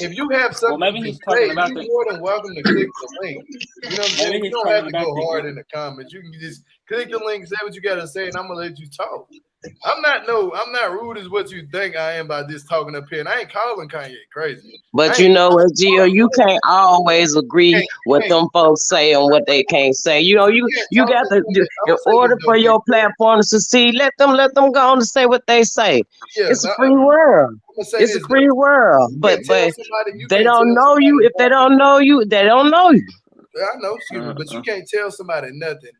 if you have something maybe to he's talking say, about you're more than welcome to click the link. You know what I'm saying? You don't have to go hard in the comments. You can just click the link, say what you got to say, and I'm gonna let you talk. I'm not rude as what you think I am by just talking up here. And I ain't calling Kanye crazy. But you know what, Gio, you can't always agree what them folks say and what they can't say. You got to, in order for your platform to succeed, let them go on to say what they say. It's a free world. It's a free world. But they don't know you. If they don't know you, they don't know you. I know, but you can't tell somebody nothing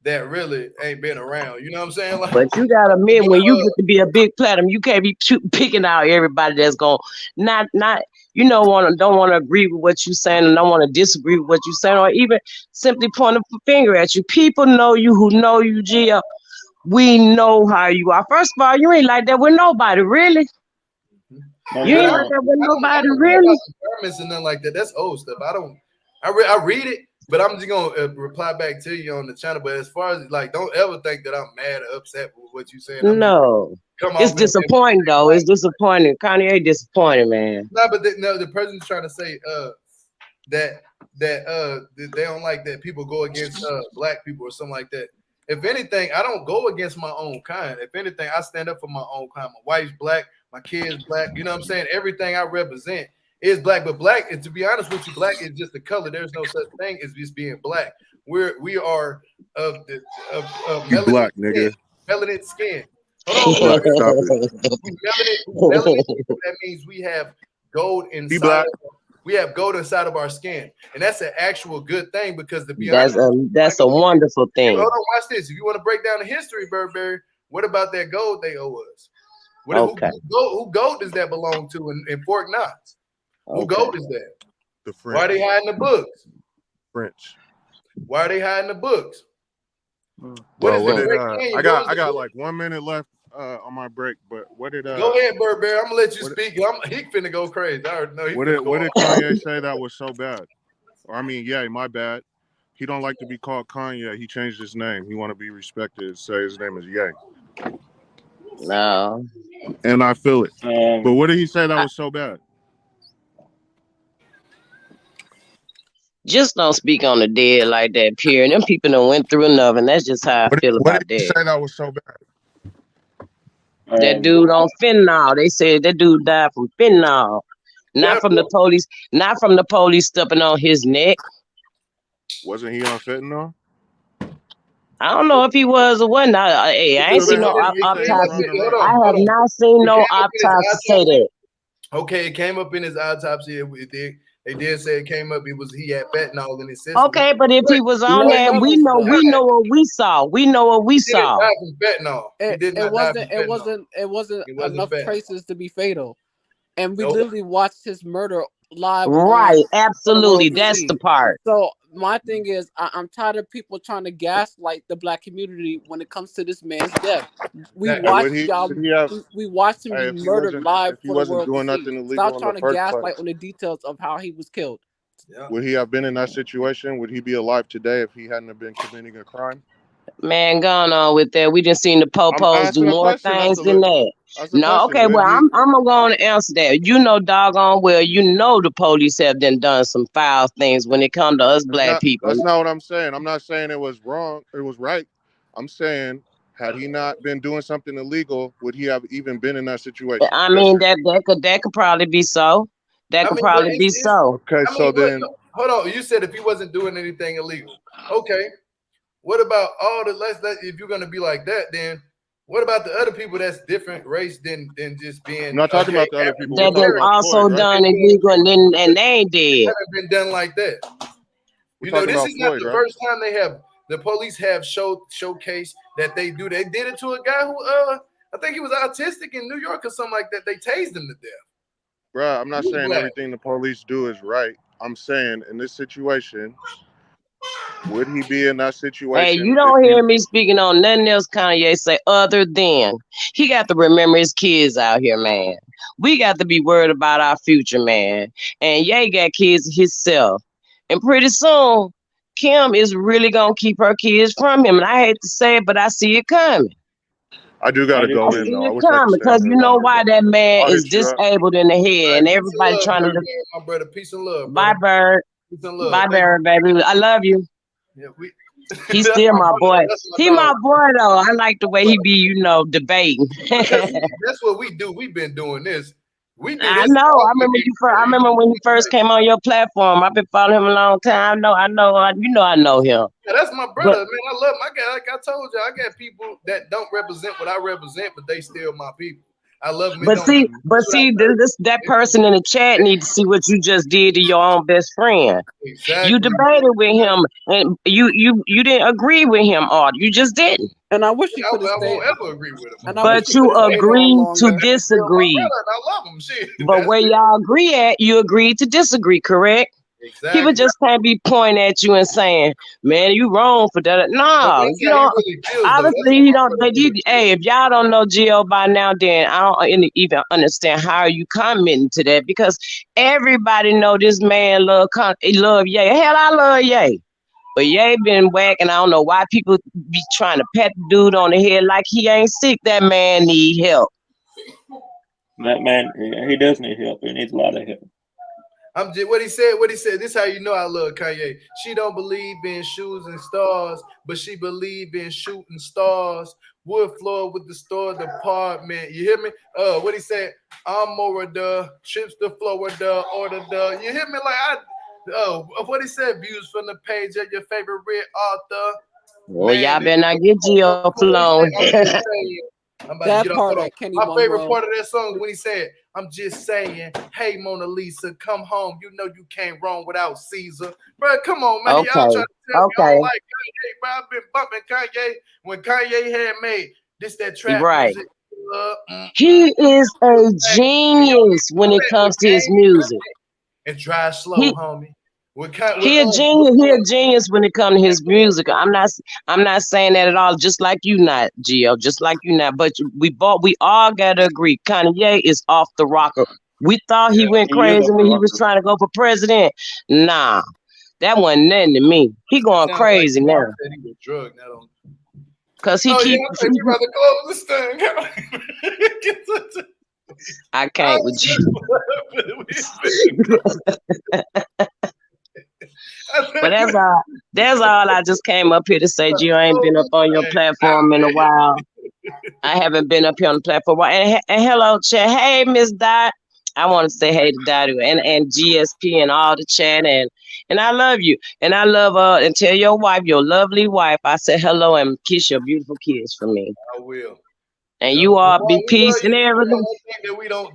that really ain't been around. You know what I'm saying? Like, but you gotta admit, when you get to be a big platinum, you can't be picking out everybody that's gonna not don't want to agree with what you're saying and don't want to disagree with what you're saying, or even simply point a finger at you. People know you who know you, Gia. We know how you are. First of all, you ain't like that with nobody, really. You ain't like that with nobody, really. Comments and nothing like that. That's old stuff. I read it. But I'm just gonna reply back to you on the channel. But as far as don't ever think that I'm mad or upset with what you're saying. No, it's disappointing though. It's disappointing. Kanye disappointing, man. No, but the person's trying to say that they don't like that people go against black people or something like that. If anything, I don't go against my own kind. If anything, I stand up for my own kind. My wife's black, my kids black. You know what I'm saying? Everything I represent is black, but black, and to be honest with you, black is just a color. There's no such thing as just being black. We are of melanin black, skin, nigga. Melanin skin. Hold on, Stop it. melanin, that means we have gold inside. We have gold inside of our skin, and that's an actual good thing because to be That's honest, a like, that's a wonderful hold thing. on, watch this. If you want to break down the history, Burberry, what about that gold they owe us? Okay. Who gold does that belong to in Fort Knox? Who Okay. gold is that? The Why are they French. hiding the books? French. Why are they hiding the books? Mm. What Well, is the what Hmm. did Great Canyon? I What got was the I got like 1 minute left on my break, but Go ahead, Burberry. I'm gonna let you what speak. He finna go crazy. I already know he what finna did go what did off. Kanye say that was so bad? Or I mean, yeah, my bad. He don't like to be called Kanye. He changed his name. He want to be respected. Say his name is Ye, No. and I feel it. But Um, what did he say that I was so bad? just don't speak on the dead like that, period. Them people done went through enough, and that's just how I feel What did about he that. say that was so bad? That um, dude on fentanyl. They said that dude died from fentanyl. Not What? from the police, not from the police stepping on his neck. Wasn't he on fentanyl? I don't know if he was or wasn't. Hey, I ain't So seen then no how can you say It came he's up. autopsy. running Hold around? I on, have hold on. not seen It no came up in his autopsy say autopsy. that. Okay, it came up in his autopsy. They did say it came up. It was he had fentanyl in his system. Okay, but if But he was you on know, What there, we levels know, though? we know what we saw. We know what we he didn't saw. die from fentanyl. He did It not die wasn't from it fentanyl. wasn't it wasn't It wasn't enough fentanyl. traces to be fatal. And we Nope. literally watched his murder live on Right, for the world absolutely. to That's the see. part. So my thing is, I'm tired of people trying to gaslight the black community when it comes to this man's death. We Exactly. Hey, watched y'all. would he have? We watched him Hey, be murdered live if he for the wasn't world to doing see. nothing Stop illegal in the trying to first gaslight place, on the details of how he was killed. Yeah. would he have been in that situation? Would he be alive today if he hadn't have been committing a crime? Man, going on with that. We just seen the I'm popos do asking a more question. things than that. That's a No, question. okay, Would well, he? I'm gonna go on and answer that. You know, doggone well, you know the police have done some foul things when it come to us black people. That's not what I'm saying. I'm not saying it was wrong. It was right. I'm saying had he not been doing something illegal, would he have even been in that situation? I Yes mean, or no? that could probably be so. That I could mean, but probably be it's so. Okay, I mean, so but then hold on. You said if he wasn't doing anything illegal. Okay. What about all the if you're gonna be like that, then what about the other people that's different race than just I'm being not talking okay about the other people. We're That African done talking about American Floyd, also right? done illegal and they ain't it dead. haven't been done like that. We're You know, talking this about is not Floyd, the right? first time the police have showcase that they do. They did it to a guy who I think he was autistic in New York or something like that. They tased him to death. Bruh, I'm He not was saying black. everything the police do is right. I'm saying in this situation, would he be in that Hey, you situation if don't he? hear me speaking on nothing else Kanye say other than he got to remember his kids out here, man. We got to be worried about our future, man. And Ye got kids himself. And pretty soon, Kim is really gonna keep her kids from him. And I hate to say it, but I see it coming. I do I gotta do I go too. in see though. I it wish I could coming stay on because here you know longer, why but that man I'll is hit you up. disabled in the All head, right, and peace and everybody love, trying to my brother. Peace and love, bye, brother. bird, Peace and love. bye, Thank you. bird, baby. I love you. Yeah, we. He's That's still my my brother. boy. That's my He dog. my boy though. I like the way he be, debating. Because that's what we do. We've been doing this. We do I this know. I often. remember I remember when he first came on your platform. I've been following him a long time. I know him. Yeah, that's my But brother, man. I love him. I got, like I told you, I got people that don't represent what I represent, but they still my people. I love them. It but don't matter. see, That's what I that say. person in the chat need to see what you just did to your own best friend. You Exactly. debated with him, and you didn't agree with him, Art. You just didn't. And I wish he could have I stayed. won't ever agree with him. And I wish But he you could have stayed on agreed to longer. That's still my disagree. brother, and I love him. Shit, But that's where it. y'all agree at, you agreed to disagree, correct? People Exactly. just can't be pointing at you and saying, "Man, you wrong for that." But No, that's you how he don't. really feels, though. That's Obviously, how he my don't. brother really feels. Hey, if y'all don't know Gio by now, then I don't even understand how you commenting to that because everybody know this man he love Ye. Hell, I love Ye, but Ye been whacking. I don't know why people be trying to pat the dude on the head like he ain't sick. That man need help. That man, he does need help. He needs a lot of help. I'm just what he said. What he said. This how you know I love Kanye. She don't believe in shoes and stars, but she believe in shooting stars. Wood floor with the store department. You hear me? What he said? I'm more the trips to Florida or the. You hear me? Like what he said? Views from the page of your favorite author. Well, Man, y'all better not get Gio what he flowing. said? I'm just saying. I'm about to That get off. part Hold on. at Kenny My favorite Monroe. part of that song is when he said, "I'm just saying, hey Mona Lisa, come home. You know you can't wrong without Caesar, bro. Come on, man. Y'all trying Okay. to tell me I Okay. don't like Kanye, bro. I've been bumping Kanye when Kanye had made that trap Right. music. He is a Yo, genius when it with comes to his game music. and drive slow, He homie. With he a genius. He a genius when it comes to his music. I'm not saying that at all. Just like you, not Gio. Just like you, not. But we all gotta agree. Kanye is off the rocker. We thought he went He is crazy off the when he was rocker. trying to go for president. Nah, that wasn't nothing to me. He going sounds like crazy now said he was drugged. Now don't. because he Oh yeah, keep. I think we about to close this thing. I can't with you. But that's all. That's all. I just came up here to say, Gio, I ain't been up on your platform in a while. I haven't been up here on the platform. And hello, chat. Hey, Miss Dot. I want to say hey to Dot and GSP and all the chat and I love you. And I love and tell your wife, your lovely wife, I said hello and kiss your beautiful kids for me. I will. And you all be We peace love and you. everything. One thing that we don't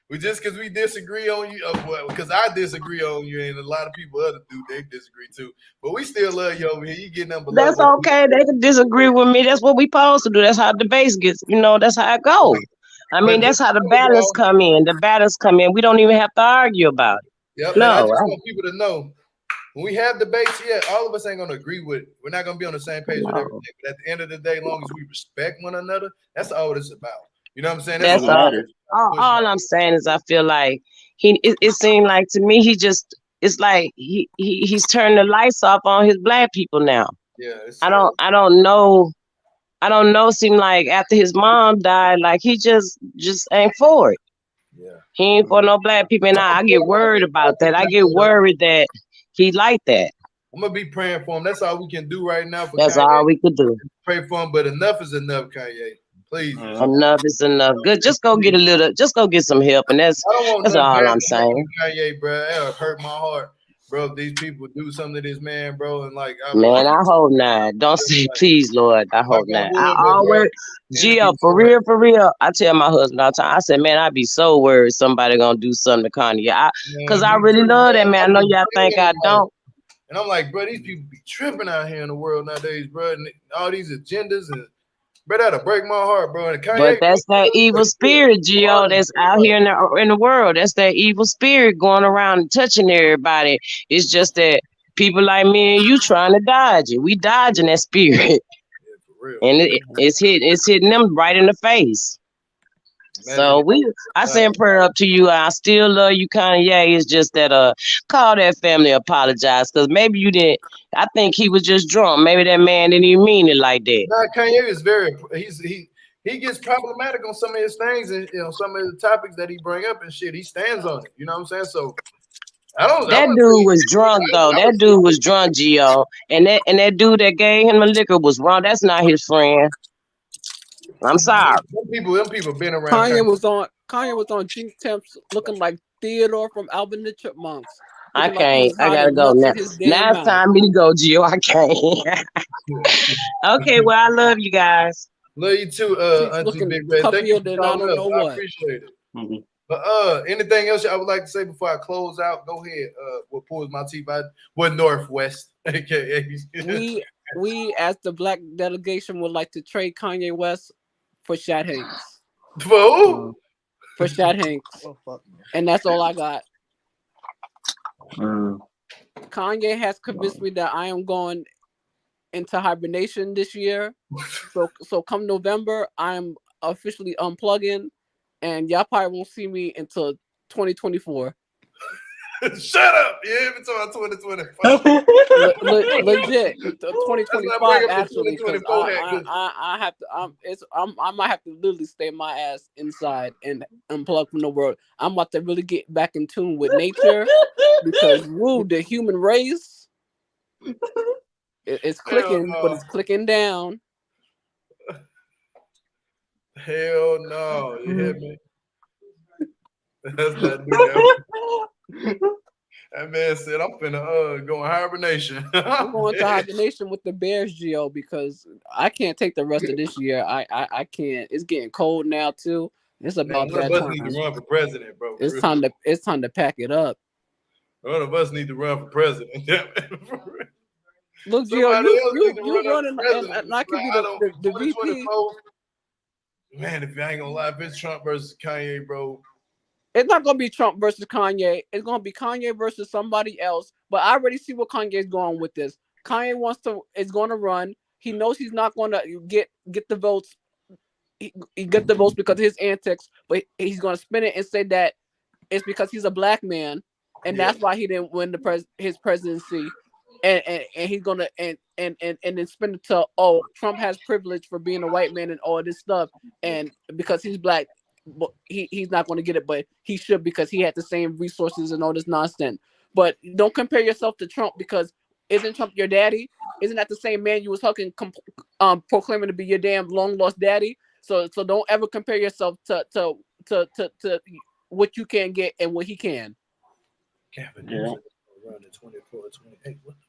we just because we disagree on you, because I disagree on you, and a lot of people other do they disagree too. But we still love you over here. You getting them below. That's okay. They can disagree with me. That's what we supposed to do. That's how debates gets. That's how it goes. I mean, But that's just how the know, balance y'all. come in. The balance come in. We don't even have to argue about it. Yep, and I No, just want people to know when we have debates, all of us ain't gonna agree with. We're not gonna be on the same page with no. everything. But at the end of the day, as long as we respect one another, that's all it's about. You know what I'm saying? That's That's what all. matters. All I'm saying is I feel like it seemed like to me it's like he's turned the lights off on his black people now. Yeah, it's I don't know. I don't know. Seem like after his mom died, like he just ain't for it. yeah. He ain't for no black people, and I get worried about that. I get worried that he like that. I'm gonna be praying for him. That's all we can do right now for That's Kanye. all we could do. Pray for him, but enough is enough, Kanye. Please. Yeah. Enough is enough. Good. Just go get some help, and I don't want that's nothing all bad I'm to happen saying. to Kanye, bro. It hurt my heart, bro. If these people do something to this man, bro, and like I Man, like, I hope not. Don't say please, Lord. I knock hope on not. I wood, but bro, always, it'll be Gio, for so happy. real, for real. I tell my husband all the time. I said, man, I'd be so worried somebody gonna do something to Kanye. Cause Man, I me really too, love bro. that man. I I know be y'all think praying, I like, don't, and I'm like, bro, these people be tripping out here in the world nowadays, bro. And all these agendas and bro, that'll break my heart, bro. And but Kanye, that's that evil spirit, Gio. artist, That's out bro. here in the world. That's that evil spirit going around and touching everybody. It's just that people like me and you trying to dodge it. We dodging that spirit, Yeah, for real. and it's hitting them right in the face. Imagine So I send prayer up to you. I still love you, Kanye. It's just that call that family, apologize, because maybe you didn't. I think he was just drunk. Maybe that man didn't even mean it like that. nah, Kanye is he gets problematic on some of his things and some of the topics that he bring up and shit. He stands on it. You know what I'm saying? So I That wouldn't dude say was drunk though. I would That dude was drunk, Gio. And that dude that gave him the liquor was wrong. That's not his friend. I'm sorry. them people been around Kanye. Kanye was on Jinx Temps looking like Theodore from Alvin and the Chipmunks. I Looking like he can't. was I gotta hiding go nuts now. in his damn Now it's mouth. time me to go, Gio. I can't. Okay, well, I love you guys. Love you too, She's Auntie looking Big Red. Thank you puffier for than I calling don't up. know I what. appreciate it. Mm-hmm. But anything else I would like to say before I close out? Go ahead. What pulls my teeth out? What Northwest, aka We as the black delegation would like to trade Kanye West for Shad Hanks. for who? For Shad Hanks. Oh, fuck, And that's all I got. Mm. Kanye has convinced me that I am going into hibernation this year. So come November, I'm officially unplugging, and y'all probably won't see me until 2024. Shut up! You ain't even talking about 2024. Legit, Let's not 2025 bring up the actually, because 2024 hat. I have to I might have to literally stay my ass inside and unplug from the world. I'm about to really get back in tune with nature because the human race it's Hell clicking, but no. it's clicking down. Hell no. You hear me? Let's not do that. That man said, "I'm finna go in hibernation." I'm going to hibernation with the Bears, Gio, because I can't take the rest of this year. I can't. It's getting cold now too. It's Man, about one of that us need to time. run for president, bro. For It's real. time to pack it up. One of us need to run for president. For real. Look, Gio, Somebody else need to you run up running, for and, president. and I could be Like, I don't. the VP. 2024. Man, if I ain't gonna lie, if it's Trump versus Kanye, bro. It's not gonna be Trump versus Kanye. It's gonna be Kanye versus somebody else. But I already see what Kanye's going with this. Kanye is going to run. He knows he's not going to get the votes. He get the votes because of his antics, but he's going to spin it and say that it's because he's a black man, and Yeah. that's why he didn't win his presidency. And he's gonna and then spin it to, oh, Trump has privilege for being a white man and all this stuff, and because he's black, he's not going to get it, but he should because he had the same resources and all this nonsense. But don't compare yourself to Trump, because isn't Trump your daddy? Isn't that the same man you was hugging, proclaiming to be your damn long lost daddy? So don't ever compare yourself to what you can get and what he can. Gavin Yeah. Newsom around at 24, 28. What the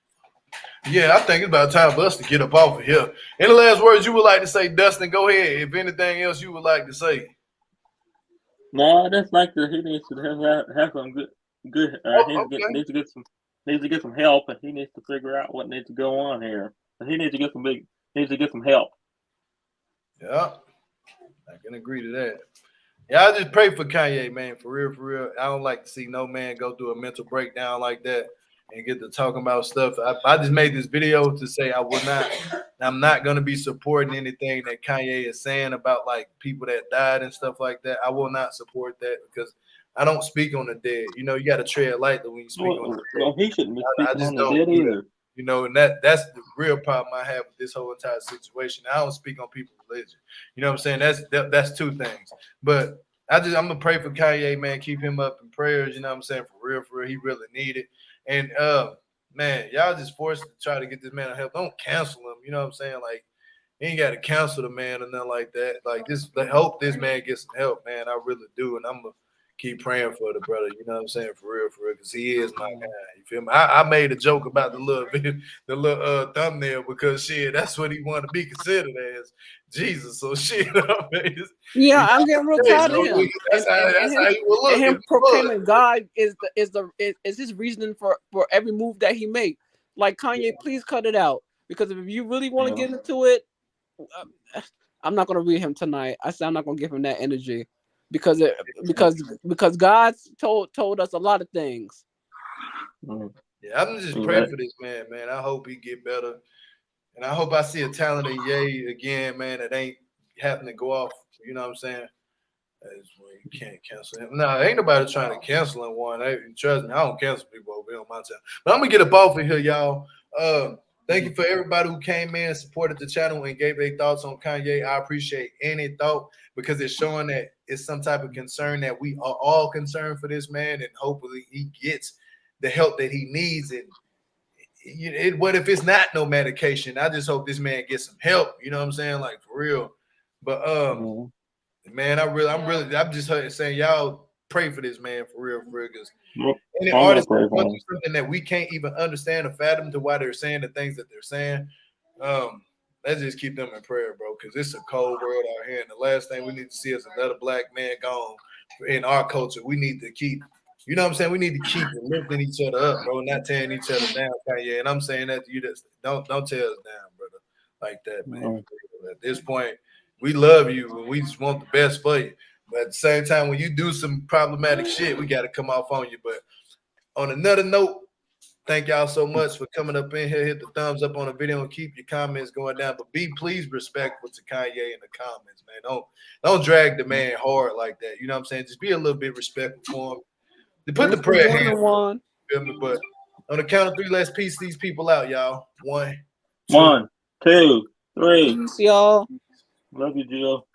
fuck? Yeah, I think it's about time for us to get up off of here. Any last words you would like to say, Dustin? Go ahead. If anything else you would like to say. No, that's like he needs to have some good. Okay. Needs to get some help, and he needs to figure out what needs to go on here. And he needs to get some help. Yeah, I can agree to that. Yeah, I just pray for Kanye, man, for real, for real. I don't like to see no man go through a mental breakdown like that and get to talking about stuff. I just made this video to say I'm not going to be supporting anything that Kanye is saying about like people that died and stuff like that. I will not support that because I don't speak on the dead. You know, you got to tread lightly when you speak on the dead. Well, he shouldn't be I speaking just on the don't dead do that. either. You know, and that's the real problem I have with this whole entire situation. I don't speak on people's religion. You know what I'm saying? That's two things. But I'm gonna pray for Kanye, man. Keep him up in prayers. You know what I'm saying? For real, he really need it. And man, y'all just forced to try to get this man help. Don't cancel him. You know what I'm saying? Like, you ain't got to cancel the man or nothing like that. Like, I hope this man gets some help, man. I really do, and I'm gonna keep praying for the brother. You know what I'm saying? For real, because he is my guy. You feel me? I made a joke about the little thumbnail because shit, that's what he wanted to be considered as, Jesus. So shit, I mean, Yeah, I'm getting real tired of him. That's how he will look. And him proclaiming God is his reasoning for every move that he make. Like, Kanye, please cut it out, because if you really want to get into it, I'm not gonna read him tonight. I said I'm not gonna give him that energy because God told us a lot of things. Yeah, I'm just praying for this man, man. I hope he get better. And I hope I see a talented Ye again, man, that ain't having to go off. You know what I'm saying? That's when you can't cancel him. No, ain't nobody trying to cancel him one. Trust me, I don't cancel people over here on my time. But I'm gonna get up off of here, y'all. Thank you for everybody who came in, supported the channel, and gave their thoughts on Kanye. I appreciate any thought because it's showing that it's some type of concern that we are all concerned for this man, and hopefully he gets the help that he needs. And what if it's not no medication? I just hope this man gets some help. You know what I'm saying? Like, for real. But man, I'm just saying, y'all pray for this man for real, because any artist going through something that we can't even understand or fathom to why they're saying the things that they're saying. Let's just keep them in prayer, bro, because it's a cold world out here. And the last thing we need to see is another black man gone in our culture. We need to keep, you know what I'm saying? We need to keep lifting each other up, bro, not tearing each other down, Kanye. And I'm saying that to you, don't tear us down, brother, like that, man. At this point, we love you and we just want the best for you. But at the same time, when you do some problematic shit, we got to come off on you. But on another note, thank y'all so much for coming up in here. Hit the thumbs up on the video and keep your comments going down. But be please respectful to Kanye in the comments, man. Don't drag the man hard like that. You know what I'm saying? Just be a little bit respectful for him. They put the prayer hands on. But on the count of three, let's piece these people out, y'all. 1, 2, 3. Peace, y'all. Love you, Jill.